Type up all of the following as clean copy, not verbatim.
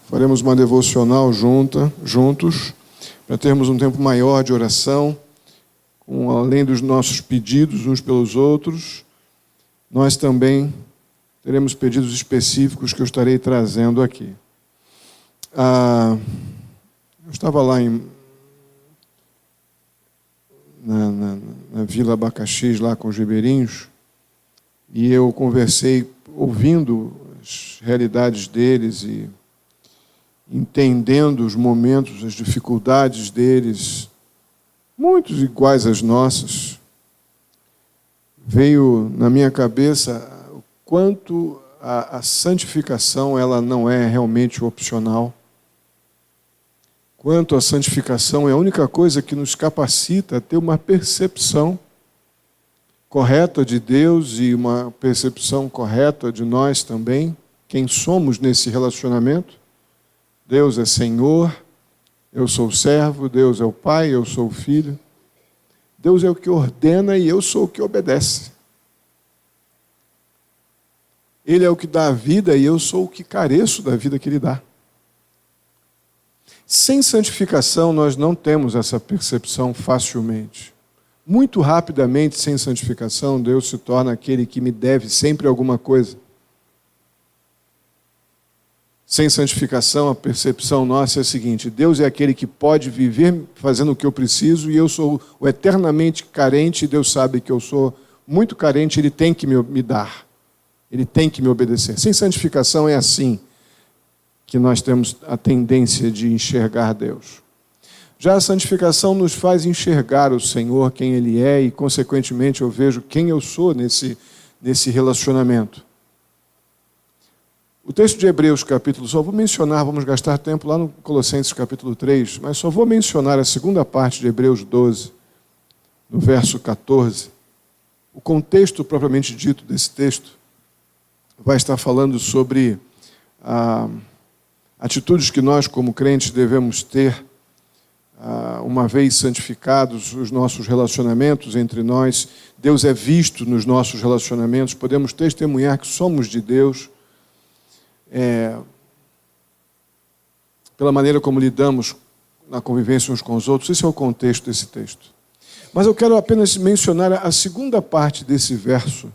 faremos uma devocional juntos, para termos um tempo maior de oração, além dos nossos pedidos uns pelos outros. Nós também teremos pedidos específicos que eu estarei trazendo aqui. Eu estava lá na Vila Abacaxis, lá com os ribeirinhos, e eu conversei ouvindo as realidades deles e entendendo os momentos, as dificuldades deles, muitos iguais às nossas. Veio na minha cabeça o quanto a santificação ela não é realmente opcional. Quanto a santificação é a única coisa que nos capacita a ter uma percepção correta de Deus e uma percepção correta de nós também, quem somos nesse relacionamento. Deus é Senhor, eu sou o servo, Deus é o Pai, eu sou o Filho. Deus é o que ordena e eu sou o que obedece. Ele é o que dá a vida e eu sou o que careço da vida que Ele dá. Sem santificação, nós não temos essa percepção facilmente. Muito rapidamente, sem santificação, Deus se torna aquele que me deve sempre alguma coisa. Sem santificação, a percepção nossa é a seguinte: Deus é aquele que pode viver fazendo o que eu preciso e eu sou o eternamente carente, e Deus sabe que eu sou muito carente, Ele tem que me dar, Ele tem que me obedecer. Sem santificação é assim que nós temos a tendência de enxergar Deus. Já a santificação nos faz enxergar o Senhor, quem Ele é, e consequentemente eu vejo quem eu sou nesse relacionamento. O texto de Hebreus, capítulo, só vou mencionar, vamos gastar tempo lá no Colossenses, capítulo 3, mas só vou mencionar a segunda parte de Hebreus 12, no verso 14. O contexto propriamente dito desse texto vai estar falando sobre atitudes que nós, como crentes, devemos ter, uma vez santificados os nossos relacionamentos entre nós. Deus é visto nos nossos relacionamentos, podemos testemunhar que somos de Deus, pela maneira como lidamos na convivência uns com os outros. Esse é o contexto desse texto. Mas eu quero apenas mencionar a segunda parte desse verso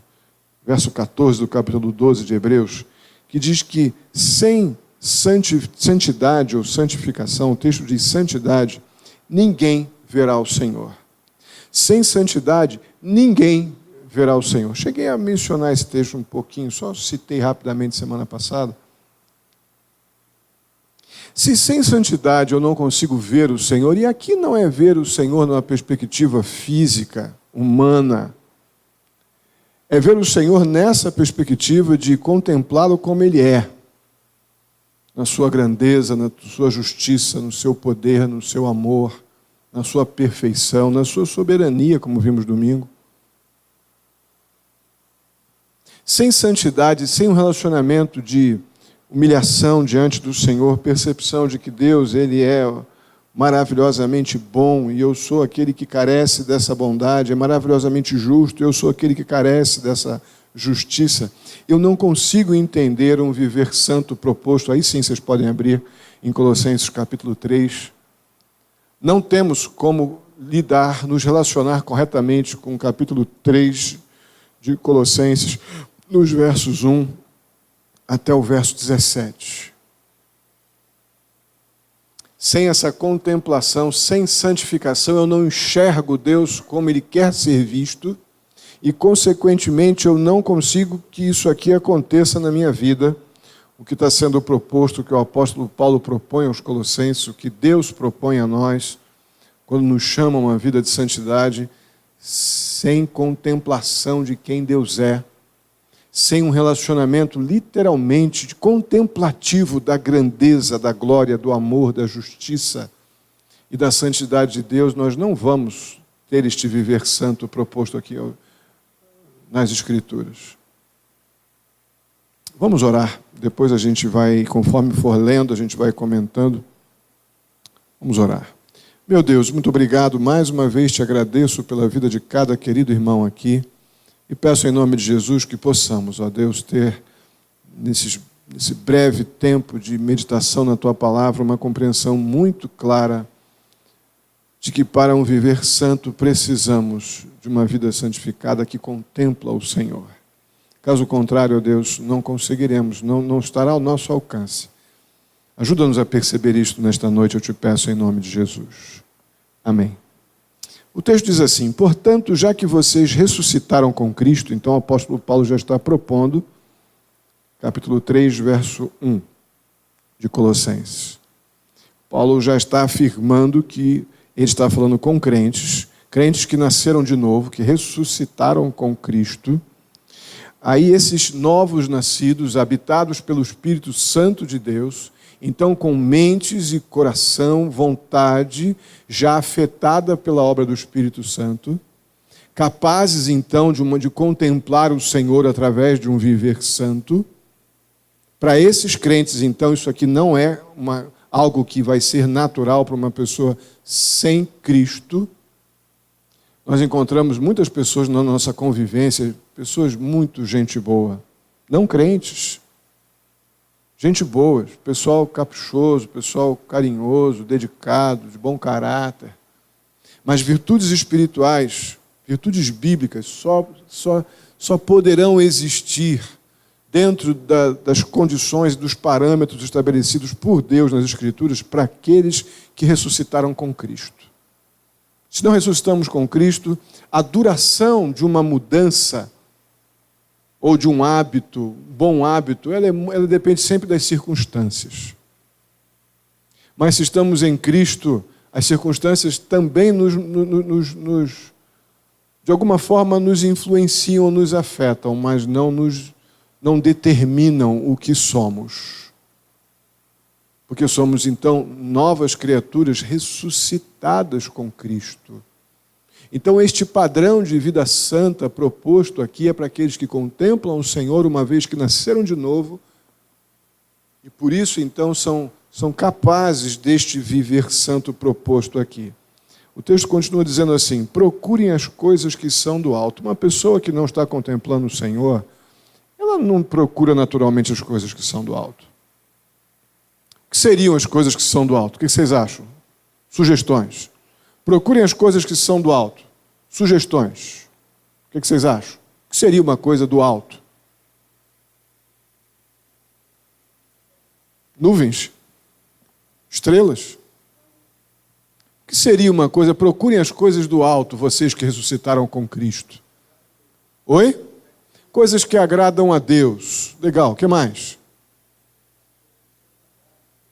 14 do capítulo 12 de Hebreus, que diz que sem santidade ou santificação, o texto diz santidade, ninguém verá o Senhor. Sem santidade, ninguém verá o Senhor. Cheguei a mencionar esse texto um pouquinho, só citei rapidamente semana passada. Se sem santidade eu não consigo ver o Senhor, e aqui não é ver o Senhor numa perspectiva física, humana, é ver o Senhor nessa perspectiva de contemplá-lo como Ele é, na sua grandeza, na sua justiça, no seu poder, no seu amor, na sua perfeição, na sua soberania, como vimos domingo. Sem santidade, sem um relacionamento de humilhação diante do Senhor, percepção de que Deus, Ele é maravilhosamente bom e eu sou aquele que carece dessa bondade, é maravilhosamente justo e eu sou aquele que carece dessa justiça, eu não consigo entender um viver santo proposto. Aí sim vocês podem abrir em Colossenses capítulo 3. Não temos como lidar, nos relacionar corretamente com o capítulo 3 de Colossenses, nos versos 1 até o verso 17. Sem essa contemplação, sem santificação, eu não enxergo Deus como Ele quer ser visto e, consequentemente, eu não consigo que isso aqui aconteça na minha vida. O que está sendo proposto, o que o apóstolo Paulo propõe aos Colossenses, o que Deus propõe a nós, quando nos chama a uma vida de santidade, sem contemplação de quem Deus é, sem um relacionamento literalmente contemplativo da grandeza, da glória, do amor, da justiça e da santidade de Deus, nós não vamos ter este viver santo proposto aqui nas Escrituras. Vamos orar, depois a gente vai, conforme for lendo, a gente vai comentando. Vamos orar. Meu Deus, muito obrigado, mais uma vez te agradeço pela vida de cada querido irmão aqui, e peço em nome de Jesus que possamos, ó Deus, ter nesses nesse breve tempo de meditação na Tua Palavra, uma compreensão muito clara de que para um viver santo precisamos de uma vida santificada que contempla o Senhor. Caso contrário, ó Deus, não conseguiremos, não estará ao nosso alcance. Ajuda-nos a perceber isto nesta noite, eu te peço em nome de Jesus. Amém. O texto diz assim: portanto, já que vocês ressuscitaram com Cristo, então o apóstolo Paulo já está propondo, capítulo 3, verso 1 de Colossenses. Paulo já está afirmando que ele está falando com crentes que nasceram de novo, que ressuscitaram com Cristo. Aí esses novos nascidos, habitados pelo Espírito Santo de Deus, então com mentes e coração, vontade, já afetada pela obra do Espírito Santo, capazes então de contemplar o Senhor através de um viver santo. Para esses crentes, então, isso aqui não é algo que vai ser natural para uma pessoa sem Cristo. Nós encontramos muitas pessoas na nossa convivência, pessoas muito gente boa, não crentes, gente boa, pessoal caprichoso, pessoal carinhoso, dedicado, de bom caráter. Mas virtudes espirituais, virtudes bíblicas, só poderão existir dentro das condições, dos parâmetros estabelecidos por Deus nas Escrituras para aqueles que ressuscitaram com Cristo. Se não ressuscitamos com Cristo, a duração de uma mudança ou de um hábito, bom hábito, ela depende sempre das circunstâncias. Mas se estamos em Cristo, as circunstâncias também de alguma forma nos influenciam, nos afetam, mas não determinam o que somos. Porque somos, então, novas criaturas ressuscitadas com Cristo. Então, este padrão de vida santa proposto aqui é para aqueles que contemplam o Senhor uma vez que nasceram de novo e, por isso, então, são capazes deste viver santo proposto aqui. O texto continua dizendo assim: procurem as coisas que são do alto. Uma pessoa que não está contemplando o Senhor, ela não procura naturalmente as coisas que são do alto. O que seriam as coisas que são do alto? O que vocês acham? Sugestões. Procurem as coisas que são do alto. Sugestões. O que vocês acham? O que seria uma coisa do alto? Nuvens? Estrelas? O que seria uma coisa? Procurem as coisas do alto, vocês que ressuscitaram com Cristo. Oi? Coisas que agradam a Deus. Legal, o que mais?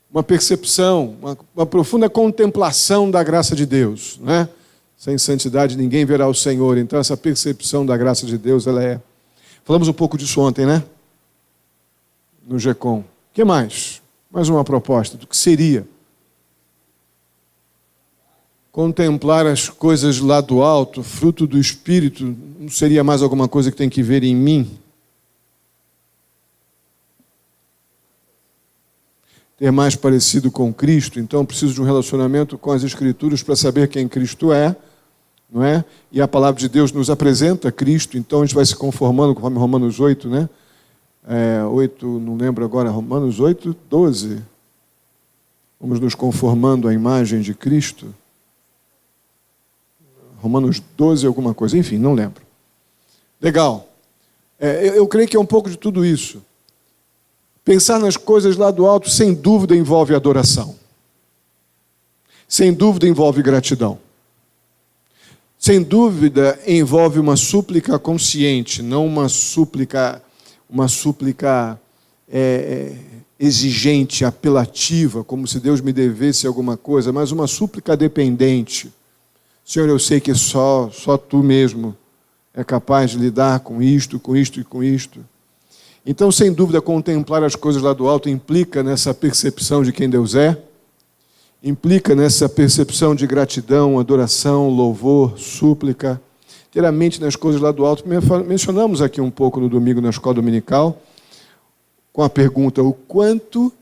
Uma percepção, uma profunda contemplação da graça de Deus, né? Sem santidade ninguém verá o Senhor. Então essa percepção da graça de Deus, ela é... Falamos um pouco disso ontem, né? No GECOM. O que mais? Mais uma proposta do que seria. Contemplar as coisas lá do alto, fruto do Espírito, não seria mais alguma coisa que tem que ver em mim? Ter mais parecido com Cristo, então preciso de um relacionamento com as Escrituras para saber quem Cristo é, não é? E a palavra de Deus nos apresenta Cristo, então a gente vai se conformando, conforme Romanos 8, né? 8, não lembro agora, Romanos 8, 12. Vamos nos conformando à imagem de Cristo. Romanos 12, alguma coisa, enfim, não lembro. Legal. Eu creio que é um pouco de tudo isso. Pensar nas coisas lá do alto, sem dúvida, envolve adoração. Sem dúvida, envolve gratidão. Sem dúvida, envolve uma súplica consciente, não uma súplica exigente, apelativa, como se Deus me devesse alguma coisa, mas uma súplica dependente. Senhor, eu sei que só Tu mesmo é capaz de lidar com isto e com isto. Então, sem dúvida, contemplar as coisas lá do alto implica nessa percepção de quem Deus é, implica nessa percepção de gratidão, adoração, louvor, súplica, ter a mente nas coisas lá do alto. Mencionamos aqui um pouco no domingo na escola dominical, com a pergunta: o quanto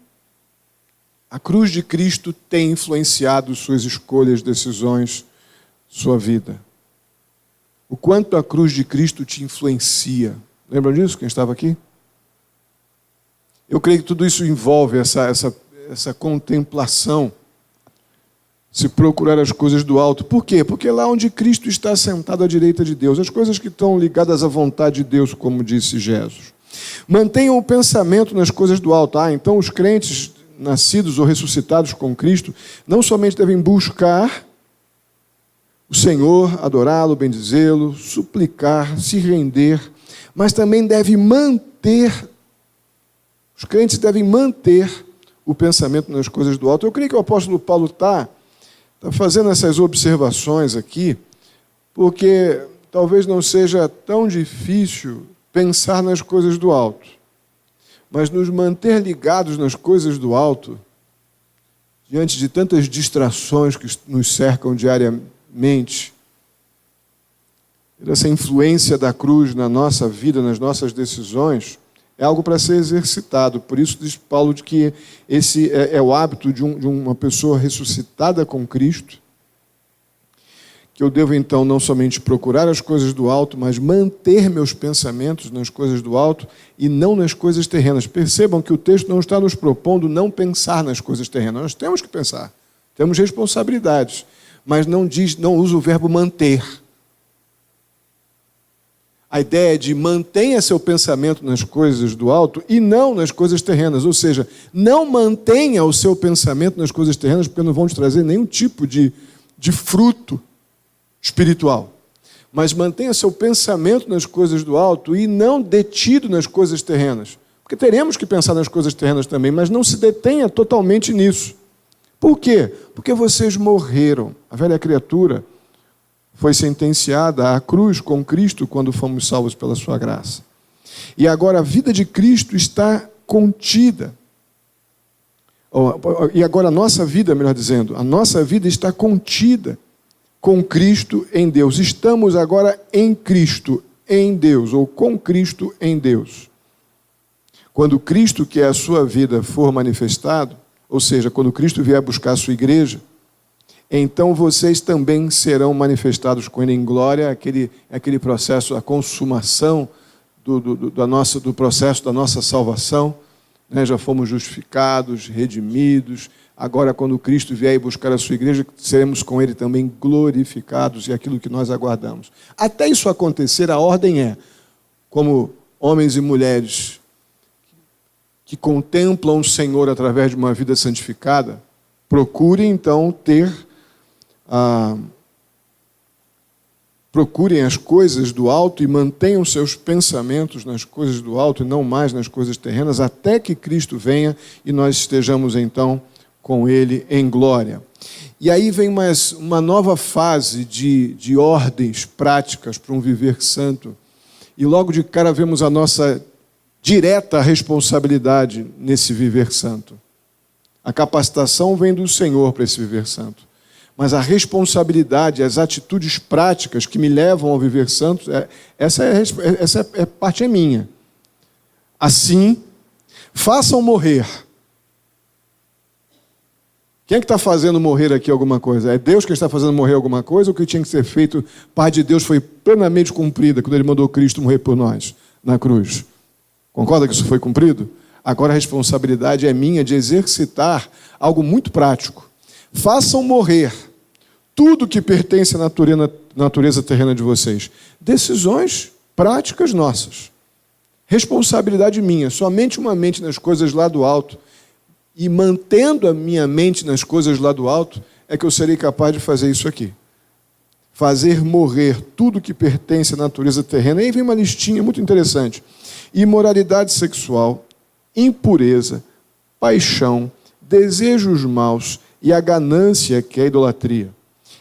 a cruz de Cristo tem influenciado suas escolhas, decisões, sua vida? O quanto a cruz de Cristo te influencia? Lembram disso, quem estava aqui? Eu creio que tudo isso envolve essa contemplação, se procurar as coisas do alto. Por quê? Porque lá onde Cristo está sentado à direita de Deus, as coisas que estão ligadas à vontade de Deus, como disse Jesus. Mantenham o pensamento nas coisas do alto. Então os crentes nascidos ou ressuscitados com Cristo não somente devem buscar o Senhor, adorá-lo, bendizê-lo, suplicar, se render, mas também devem manter, os crentes devem manter o pensamento nas coisas do alto. Eu creio que o apóstolo Paulo está fazendo essas observações aqui, porque talvez não seja tão difícil pensar nas coisas do alto, mas nos manter ligados nas coisas do alto, diante de tantas distrações que nos cercam diariamente, essa influência da cruz na nossa vida, nas nossas decisões, é algo para ser exercitado. Por isso diz Paulo de que esse é o hábito de uma pessoa ressuscitada com Cristo, que eu devo então não somente procurar as coisas do alto, mas manter meus pensamentos nas coisas do alto e não nas coisas terrenas. Percebam que o texto não está nos propondo não pensar nas coisas terrenas. Nós temos que pensar, temos responsabilidades, mas não usa o verbo manter. A ideia é de mantenha seu pensamento nas coisas do alto e não nas coisas terrenas. Ou seja, não mantenha o seu pensamento nas coisas terrenas, porque não vão te trazer nenhum tipo de fruto espiritual. Mas mantenha seu pensamento nas coisas do alto e não detido nas coisas terrenas. Porque teremos que pensar nas coisas terrenas também, mas não se detenha totalmente nisso. Por quê? Porque vocês morreram. A velha criatura foi sentenciada à cruz com Cristo quando fomos salvos pela sua graça. E agora a vida de Cristo está contida. E agora a nossa vida, melhor dizendo, a nossa vida está contida com Cristo em Deus. Estamos agora em Cristo, em Deus, ou com Cristo em Deus. Quando Cristo, que é a sua vida, for manifestado, ou seja, quando Cristo vier buscar a sua igreja, então vocês também serão manifestados com Ele em glória, aquele processo, a consumação do processo da nossa salvação, né? Já fomos justificados, redimidos. Agora, quando Cristo vier buscar a sua igreja, seremos com Ele também glorificados, e aquilo que nós aguardamos. Até isso acontecer, a ordem é, como homens e mulheres que contemplam o Senhor através de uma vida santificada, procurem então procurem as coisas do alto e mantenham seus pensamentos nas coisas do alto e não mais nas coisas terrenas, até que Cristo venha e nós estejamos então com Ele em glória. E aí vem mais uma nova fase de ordens práticas para um viver santo. E logo de cara vemos a nossa direta responsabilidade nesse viver santo. A capacitação vem do Senhor para esse viver santo. Mas a responsabilidade, as atitudes práticas que me levam ao viver santo, essa parte é minha. Assim, façam morrer. Quem é que está fazendo morrer aqui alguma coisa? É Deus que está fazendo morrer alguma coisa, ou o que tinha que ser feito, parte de Deus foi plenamente cumprida quando Ele mandou Cristo morrer por nós na cruz? Concorda que isso foi cumprido? Agora a responsabilidade é minha de exercitar algo muito prático. Façam morrer tudo que pertence à natureza terrena de vocês. Decisões práticas nossas. Responsabilidade minha. Somente uma mente nas coisas lá do alto. E mantendo a minha mente nas coisas lá do alto, é que eu serei capaz de fazer isso aqui. Fazer morrer tudo que pertence à natureza terrena. E aí vem uma listinha muito interessante. Imoralidade sexual, impureza, paixão, desejos maus e a ganância, que é a idolatria.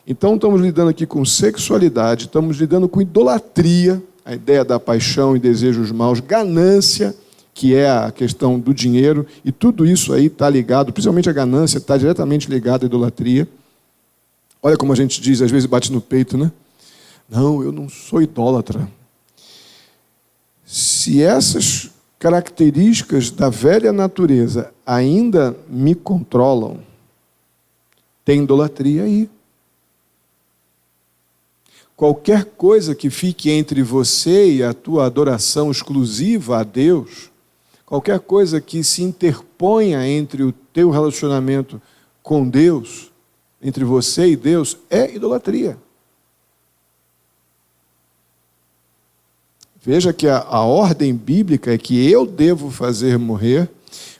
Então estamos lidando aqui com sexualidade, estamos lidando com idolatria, a ideia da paixão e desejos maus, ganância, que é a questão do dinheiro, e tudo isso aí está ligado, principalmente a ganância, está diretamente ligado à idolatria. Olha como a gente diz, às vezes bate no peito, né? Não, eu não sou idólatra. Se essas características da velha natureza ainda me controlam, tem idolatria aí. Qualquer coisa que fique entre você e a tua adoração exclusiva a Deus, qualquer coisa que se interponha entre o teu relacionamento com Deus, entre você e Deus, é idolatria. Veja que a ordem bíblica é que eu devo fazer morrer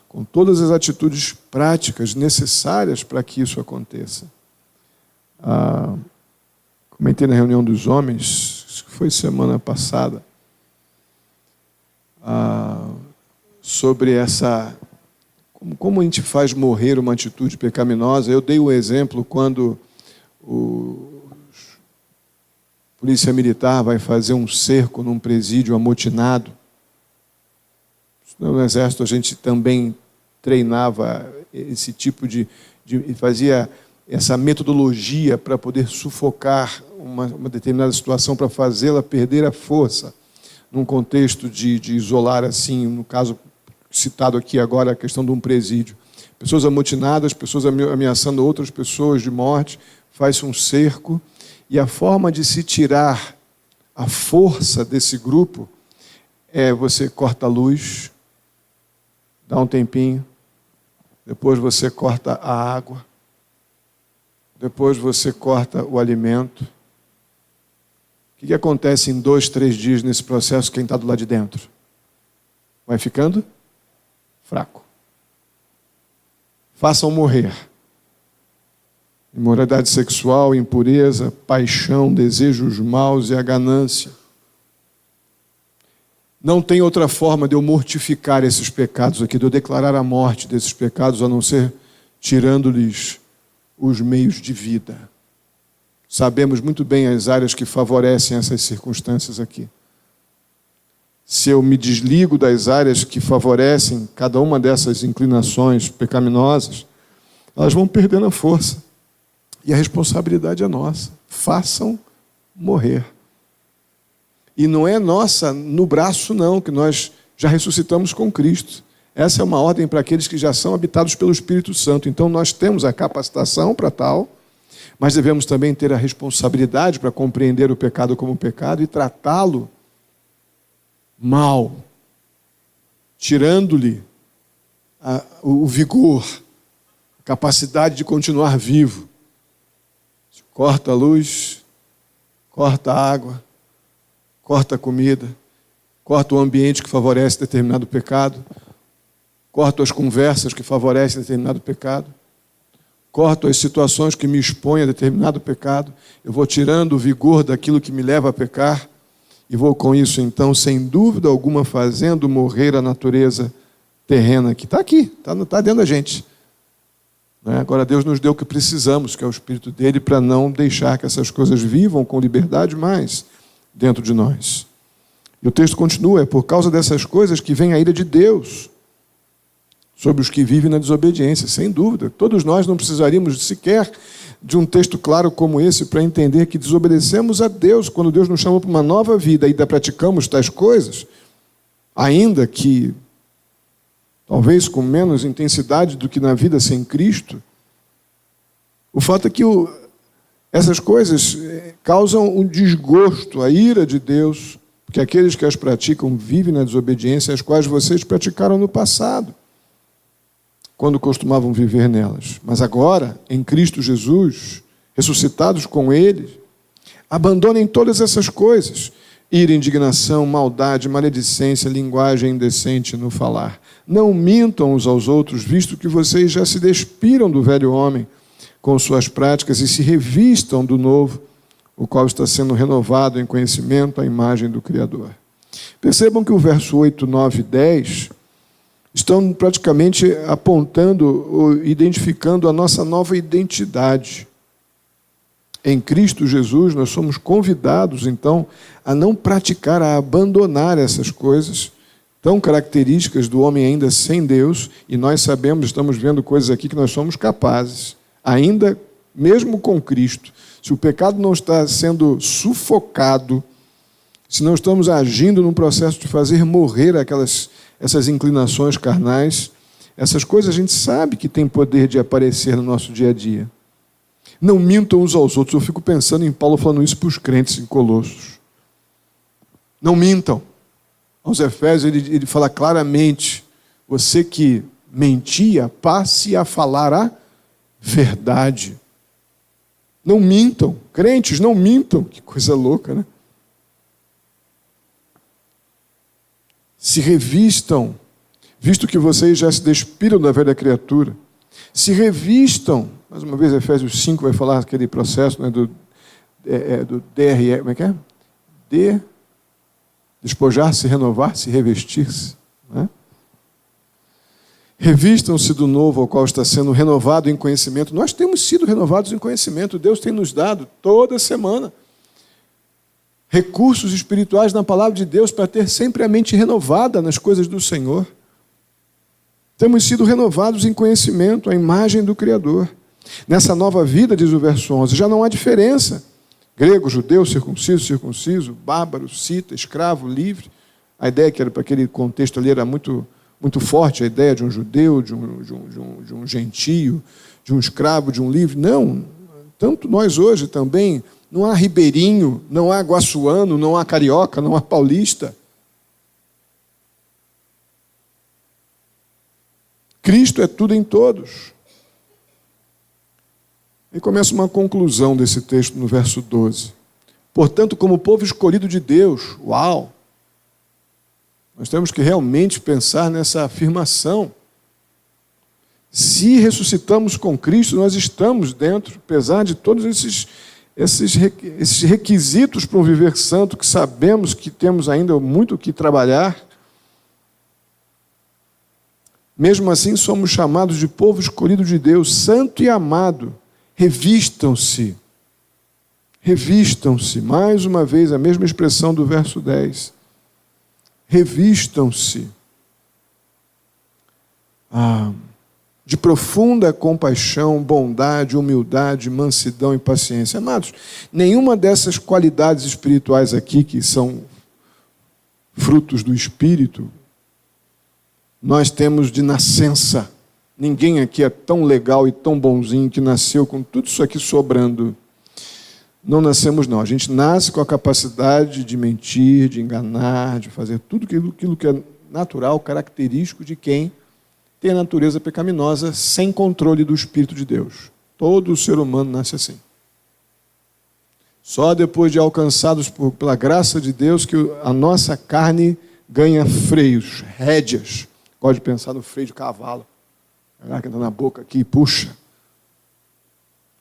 com todas as atitudes práticas necessárias para que isso aconteça. Comentei na reunião dos homens, acho que foi semana passada, sobre como a gente faz morrer uma atitude pecaminosa. Eu dei um exemplo quando polícia militar vai fazer um cerco num presídio amotinado. No Exército a gente também treinava esse tipo fazia essa metodologia para poder sufocar uma determinada situação, para fazê-la perder a força, num contexto de isolar, assim, no caso citado aqui agora, a questão de um presídio. Pessoas amotinadas, pessoas ameaçando outras pessoas de morte, faz-se um cerco, e a forma de se tirar a força desse grupo é você corta a luz, dá um tempinho, depois você corta a água, depois você corta o alimento. O que acontece em 2, 3 dias nesse processo, quem está do lado de dentro? Vai ficando fraco. Façam morrer imoralidade sexual, impureza, paixão, desejos maus e a ganância. Não tem outra forma de eu mortificar esses pecados aqui, de eu declarar a morte desses pecados, a não ser tirando-lhes os meios de vida. Sabemos muito bem as áreas que favorecem essas circunstâncias aqui. Se eu me desligo das áreas que favorecem cada uma dessas inclinações pecaminosas, elas vão perdendo a força. E a responsabilidade é nossa. Façam morrer. E não é nossa no braço, não, que nós já ressuscitamos com Cristo. Essa é uma ordem para aqueles que já são habitados pelo Espírito Santo. Então nós temos a capacitação para tal, mas devemos também ter a responsabilidade para compreender o pecado como pecado e tratá-lo mal, tirando-lhe o vigor, a capacidade de continuar vivo. Corta a luz, corta a água, corta a comida, corta o ambiente que favorece determinado pecado, corto as conversas que favorecem determinado pecado, corto as situações que me expõem a determinado pecado, eu vou tirando o vigor daquilo que me leva a pecar e vou com isso, então, sem dúvida alguma, fazendo morrer a natureza terrena que está aqui, está dentro da gente. Agora Deus nos deu o que precisamos, que é o Espírito dele, para não deixar que essas coisas vivam com liberdade mais dentro de nós. E o texto continua: é por causa dessas coisas que vem a ira de Deus sobre os que vivem na desobediência. Sem dúvida, todos nós não precisaríamos sequer de um texto claro como esse para entender que desobedecemos a Deus quando Deus nos chama para uma nova vida e ainda praticamos tais coisas, ainda que talvez com menos intensidade do que na vida sem Cristo. O fato é que essas coisas causam um desgosto, a ira de Deus, porque aqueles que as praticam vivem na desobediência, as quais vocês praticaram no passado, quando costumavam viver nelas. Mas agora, em Cristo Jesus, ressuscitados com Ele, abandonem todas essas coisas: ira, indignação, maldade, maledicência, linguagem indecente no falar. Não mintam uns aos outros, visto que vocês já se despiram do velho homem com suas práticas e se revistam do novo, o qual está sendo renovado em conhecimento à imagem do Criador. Percebam que o verso 8, 9 e 10 estão praticamente apontando ou identificando a nossa nova identidade. Em Cristo Jesus, nós somos convidados, então, a não praticar, a abandonar essas coisas tão características do homem ainda sem Deus, e nós sabemos, estamos vendo coisas aqui que nós somos capazes, ainda mesmo com Cristo. Se o pecado não está sendo sufocado, se não estamos agindo num processo de fazer morrer essas inclinações carnais, essas coisas a gente sabe que tem poder de aparecer no nosso dia a dia. Não mintam uns aos outros. Eu fico pensando em Paulo falando isso para os crentes em Colossos. Não mintam. Aos Efésios ele fala claramente Você que mentia, passe a falar a verdade. Não mintam. Crentes, não mintam. Que coisa louca, né? Se revistam, visto que vocês já se despiram da velha criatura. Se revistam. Mais uma vez, Efésios 5 vai falar aquele processo, né, do DRE, como é que é? Despojar-se, renovar-se, revestir-se. Né? Revistam-se do novo ao qual está sendo renovado em conhecimento. Nós temos sido renovados em conhecimento. Deus tem nos dado toda semana recursos espirituais na palavra de Deus para ter sempre a mente renovada nas coisas do Senhor. Temos sido renovados em conhecimento, a imagem do Criador. Nessa nova vida, diz o verso 11, já não há diferença. Grego, judeu, circunciso, circunciso, bárbaro, cita, escravo, livre. A ideia que era para aquele contexto ali era muito forte, a ideia de um judeu, de um gentio, de um escravo, de um livre. Não, tanto nós hoje também, não há ribeirinho, não há guaçuano, não há carioca, não há paulista. Cristo é tudo em todos. E começa uma conclusão desse texto no verso 12. Portanto, como povo escolhido de Deus, uau! Nós temos que realmente pensar nessa afirmação. Se ressuscitamos com Cristo, nós estamos dentro, apesar de todos esses requisitos para um viver santo, que sabemos que temos ainda muito o que trabalhar. Mesmo assim, somos chamados de povo escolhido de Deus, santo e amado. Revistam-se. Revistam-se. Mais uma vez, a mesma expressão do verso 10. Revistam-se de profunda compaixão, bondade, humildade, mansidão e paciência. Amados, nenhuma dessas qualidades espirituais aqui, que são frutos do Espírito, nós temos de nascença. Ninguém aqui é tão legal e tão bonzinho que nasceu com tudo isso aqui sobrando. Não nascemos, não. A gente nasce com a capacidade de mentir, de enganar, de fazer tudo aquilo que é natural, característico de quem tem a natureza pecaminosa sem controle do Espírito de Deus. Todo ser humano nasce assim. Só depois de alcançados pela graça de Deus que a nossa carne ganha freios, rédeas. Gosto de pensar no freio de cavalo. Que anda na boca aqui e puxa.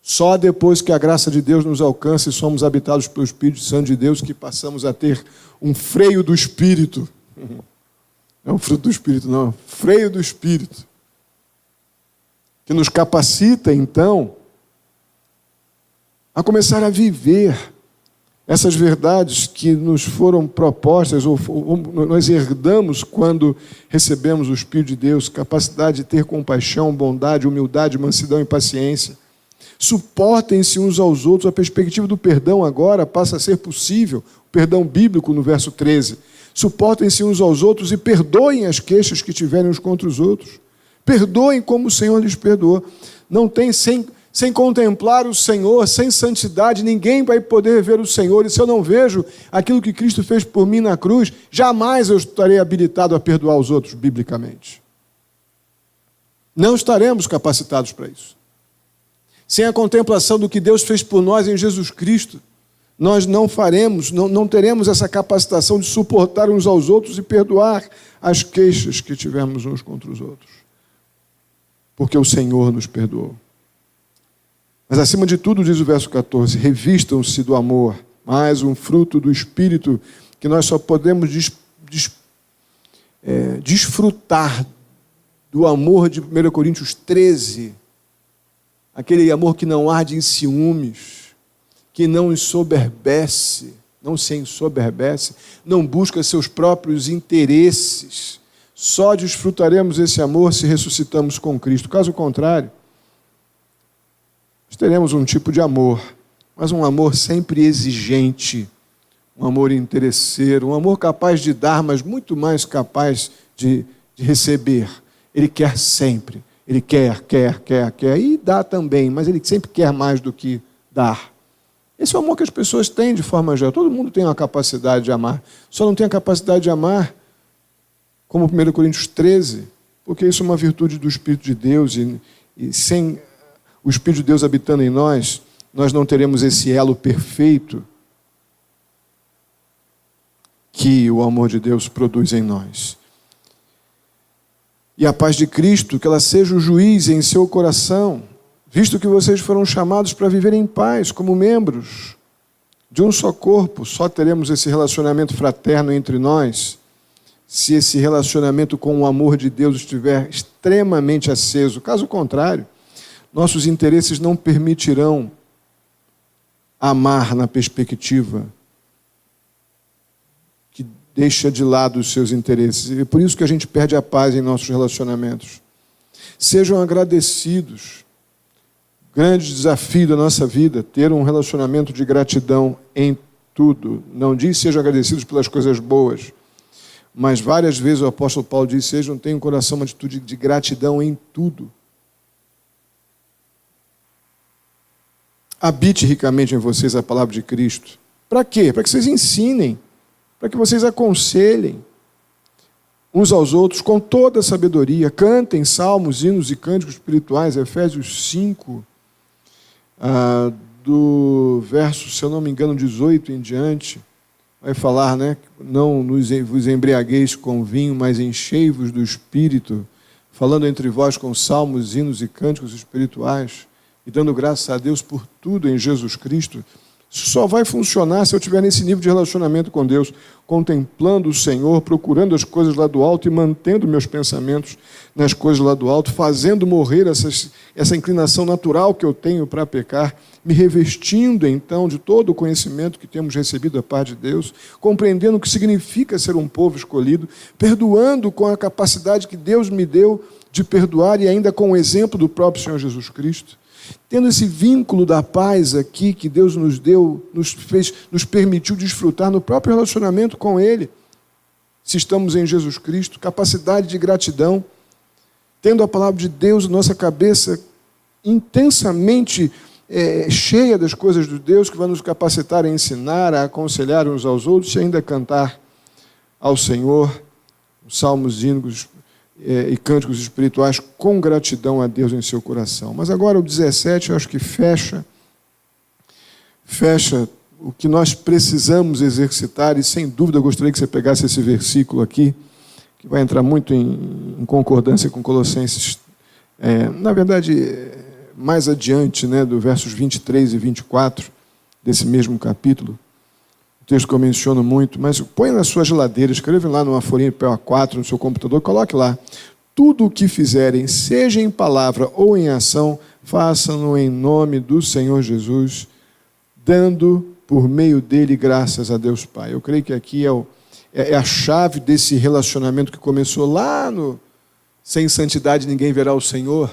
Só depois que a graça de Deus nos alcança e somos habitados pelo Espírito Santo de Deus que passamos a ter um freio do Espírito. Não é um fruto do Espírito, não. É um freio do Espírito. Que nos capacita, então, a começar a viver essas verdades que nos foram propostas, ou nós herdamos quando recebemos o Espírito de Deus, capacidade de ter compaixão, bondade, humildade, mansidão e paciência. Suportem-se uns aos outros. A perspectiva do perdão agora passa a ser possível, o perdão bíblico no verso 13. Suportem-se uns aos outros e perdoem as queixas que tiverem uns contra os outros. Perdoem como o Senhor lhes perdoou. Não tem sem contemplar o Senhor, sem santidade, ninguém vai poder ver o Senhor. E se eu não vejo aquilo que Cristo fez por mim na cruz, jamais eu estarei habilitado a perdoar os outros, biblicamente. Não estaremos capacitados para isso. Sem a contemplação do que Deus fez por nós em Jesus Cristo, nós não teremos essa capacitação de suportar uns aos outros e perdoar as queixas que tivermos uns contra os outros. Porque o Senhor nos perdoou. Mas, acima de tudo, diz o verso 14, revistam-se do amor, mais um fruto do Espírito que nós só podemos desfrutar do amor de 1 Coríntios 13, aquele amor que não arde em ciúmes, que não ensoberbece, não se ensoberbece, não busca seus próprios interesses. Só desfrutaremos esse amor se ressuscitamos com Cristo. Caso contrário, nós teremos um tipo de amor, mas um amor sempre exigente, um amor interesseiro, um amor capaz de dar, mas muito mais capaz de receber. Ele quer sempre, ele quer, e dá também, mas ele sempre quer mais do que dar. Esse é o amor que as pessoas têm de forma geral. Todo mundo tem uma capacidade de amar, só não tem a capacidade de amar como 1 Coríntios 13, porque isso é uma virtude do Espírito de Deus, e sem o Espírito de Deus habitando em nós, nós não teremos esse elo perfeito que o amor de Deus produz em nós. E a paz de Cristo, que ela seja o juiz em seu coração, visto que vocês foram chamados para viver em paz, como membros de um só corpo. Só teremos esse relacionamento fraterno entre nós se esse relacionamento com o amor de Deus estiver extremamente aceso. Caso contrário, nossos interesses não permitirão amar na perspectiva que deixa de lado os seus interesses. E é por isso que a gente perde a paz em nossos relacionamentos. Sejam agradecidos. Grande desafio da nossa vida, ter um relacionamento de gratidão em tudo. Não diz sejam agradecidos pelas coisas boas, mas várias vezes o apóstolo Paulo diz, tenham um coração, uma atitude de gratidão em tudo. Habite ricamente em vocês a palavra de Cristo. Para quê? Para que vocês ensinem, para que vocês aconselhem uns aos outros com toda a sabedoria. Cantem salmos, hinos e cânticos espirituais. Efésios 5, do verso, se eu não me engano, 18 em diante, vai falar, né? Não vos embriagueis com vinho, mas enchei-vos do Espírito, falando entre vós com salmos, hinos e cânticos espirituais, e dando graças a Deus por tudo em Jesus Cristo. Isso só vai funcionar se eu estiver nesse nível de relacionamento com Deus, contemplando o Senhor, procurando as coisas lá do alto e mantendo meus pensamentos nas coisas lá do alto, fazendo morrer essa inclinação natural que eu tenho para pecar, me revestindo então de todo o conhecimento que temos recebido da parte de Deus, compreendendo o que significa ser um povo escolhido, perdoando com a capacidade que Deus me deu de perdoar e ainda com o exemplo do próprio Senhor Jesus Cristo. Tendo esse vínculo da paz aqui que Deus nos deu, nos permitiu desfrutar no próprio relacionamento com Ele, se estamos em Jesus Cristo, capacidade de gratidão, tendo a palavra de Deus na nossa cabeça intensamente cheia das coisas de Deus, que vai nos capacitar a ensinar, a aconselhar uns aos outros e ainda cantar ao Senhor salmos, hinos e cânticos espirituais com gratidão a Deus em seu coração. Mas agora o 17, eu acho que fecha o que nós precisamos exercitar, e sem dúvida eu gostaria que você pegasse esse versículo aqui, que vai entrar muito em concordância com Colossenses, na verdade, mais adiante, né, do versos 23 e 24, desse mesmo capítulo, texto que eu menciono muito, mas põe na sua geladeira, escreve lá numa folhinha de papel A4 no seu computador, coloque lá. Tudo o que fizerem, seja em palavra ou em ação, façam-no em nome do Senhor Jesus, dando por meio dele graças a Deus Pai. Eu creio que aqui é a chave desse relacionamento que começou lá no sem santidade ninguém verá o Senhor.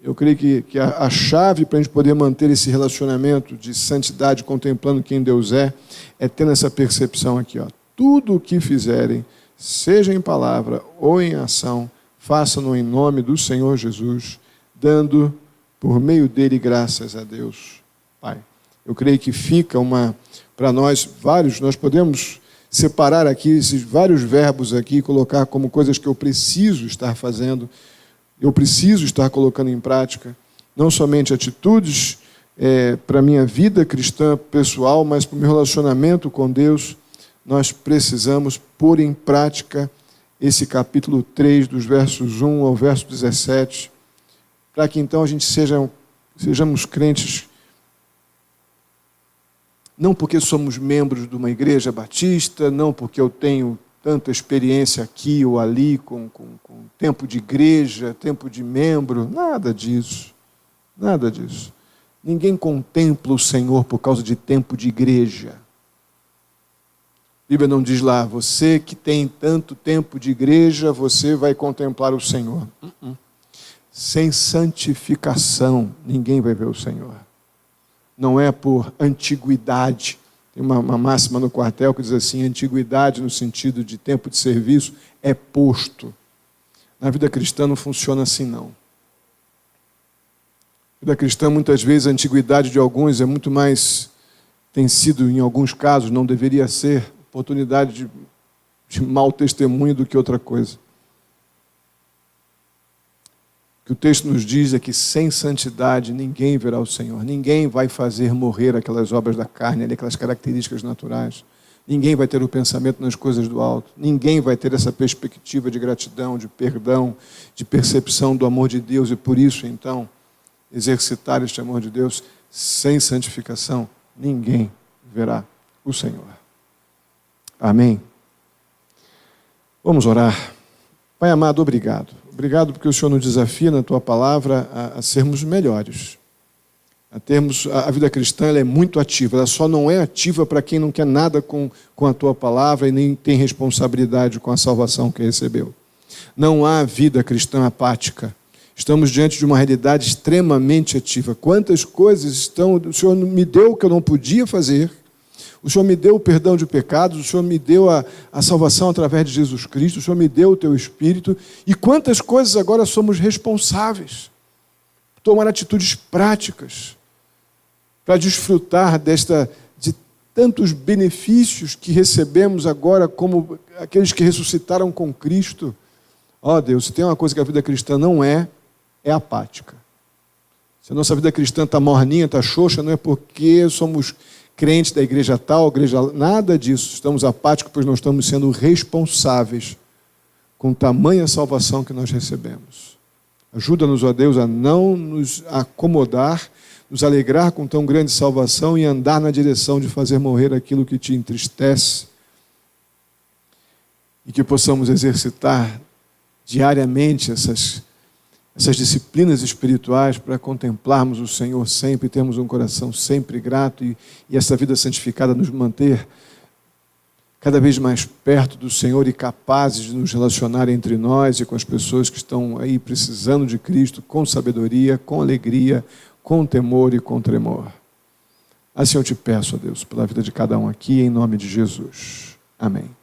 Eu creio que a chave para a gente poder manter esse relacionamento de santidade, contemplando quem Deus é tendo essa percepção aqui. Tudo o que fizerem, seja em palavra ou em ação, façam-no em nome do Senhor Jesus, dando por meio dele graças a Deus Pai. Eu creio que fica para nós, nós podemos separar aqui esses vários verbos aqui e colocar como coisas que eu preciso estar fazendo, eu preciso estar colocando em prática, não somente atitudes para a minha vida cristã pessoal, mas para o meu relacionamento com Deus. Nós precisamos pôr em prática esse capítulo 3, dos versos 1 ao verso 17, para que então a gente sejamos crentes, não porque somos membros de uma igreja batista, não porque eu tenho tanta experiência aqui ou ali, com tempo de igreja, tempo de membro, nada disso, nada disso. Ninguém contempla o Senhor por causa de tempo de igreja. A Bíblia não diz lá, você que tem tanto tempo de igreja, você vai contemplar o Senhor. Sem santificação, ninguém vai ver o Senhor. Não é por antiguidade. Tem uma máxima no quartel que diz assim, antiguidade no sentido de tempo de serviço é posto. Na vida cristã não funciona assim, não. Na vida cristã, muitas vezes, a antiguidade de alguns é muito mais, tem sido, em alguns casos, não deveria ser, oportunidade de mau testemunho do que outra coisa. que o texto nos diz é que sem santidade ninguém verá o Senhor. Ninguém vai fazer morrer aquelas obras da carne, aquelas características naturais. Ninguém vai ter o pensamento nas coisas do alto. Ninguém vai ter essa perspectiva de gratidão, de perdão, de percepção do amor de Deus. E por isso, então, exercitar este amor de Deus sem santificação, ninguém verá o Senhor. Amém? Vamos orar. Pai amado, obrigado. Obrigado porque o Senhor nos desafia na Tua palavra a sermos melhores. A vida cristã ela é muito ativa, ela só não é ativa para quem não quer nada com a Tua palavra e nem tem responsabilidade com a salvação que recebeu. Não há vida cristã apática. Estamos diante de uma realidade extremamente ativa. Quantas coisas o Senhor me deu que eu não podia fazer. O Senhor me deu o perdão de pecados, o Senhor me deu a salvação através de Jesus Cristo, o Senhor me deu o Teu Espírito. E quantas coisas agora somos responsáveis por tomar atitudes práticas para desfrutar de tantos benefícios que recebemos agora como aqueles que ressuscitaram com Cristo. Ó Deus, se tem uma coisa que a vida cristã não é apática. Se a nossa vida cristã está morninha, está xoxa, não é porque somos crentes da igreja tal, nada disso. Estamos apáticos pois não estamos sendo responsáveis com tamanha salvação que nós recebemos. Ajuda-nos, ó Deus, a não nos acomodar, nos alegrar com tão grande salvação e andar na direção de fazer morrer aquilo que te entristece e que possamos exercitar diariamente essas disciplinas espirituais para contemplarmos o Senhor sempre e termos um coração sempre grato e essa vida santificada nos manter cada vez mais perto do Senhor e capazes de nos relacionar entre nós e com as pessoas que estão aí precisando de Cristo com sabedoria, com alegria, com temor e com tremor. Assim eu te peço, ó Deus, pela vida de cada um aqui, em nome de Jesus. Amém.